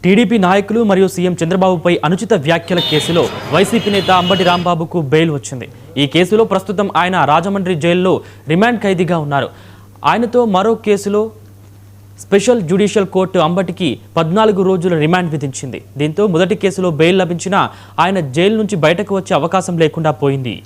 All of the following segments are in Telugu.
టీడీపీ నాయకులు మరియు సీఎం చంద్రబాబుపై అనుచిత వ్యాఖ్యల కేసులో వైసీపీ నేత అంబటి రాంబాబుకు బెయిల్ వచ్చింది. ఈ కేసులో ప్రస్తుతం ఆయన రాజమండ్రి జైల్లో రిమాండ్ ఖైదీగా ఉన్నారు. ఆయనతో మరో కేసులో స్పెషల్ జ్యుడిషియల్ కోర్టు అంబటికి 14 రోజుల రిమాండ్ విధించింది. దీంతో మొదటి కేసులో బెయిల్ లభించినా ఆయన జైలు నుంచి బయటకు వచ్చే అవకాశం లేకుండా పోయింది.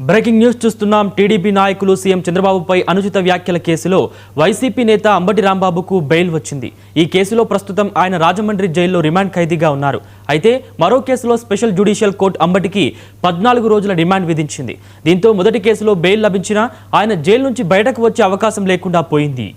బ్రేకింగ్ న్యూస్ చూస్తున్నాం. టీడీపీ నాయకులు సీఎం చంద్రబాబుపై అనుచిత వ్యాఖ్యల కేసులో వైసీపీ నేత అంబటి రాంబాబుకు బెయిల్ వచ్చింది. ఈ కేసులో ప్రస్తుతం ఆయన రాజమండ్రి జైల్లో రిమాండ్ ఖైదీగా ఉన్నారు. అయితే మరో కేసులో స్పెషల్ జ్యుడిషియల్ కోర్టు అంబటికి 14 రోజుల రిమాండ్ విధించింది. దీంతో మొదటి కేసులో బెయిల్ లభించినా ఆయన జైలు నుంచి బయటకు వచ్చే అవకాశం లేకుండా పోయింది.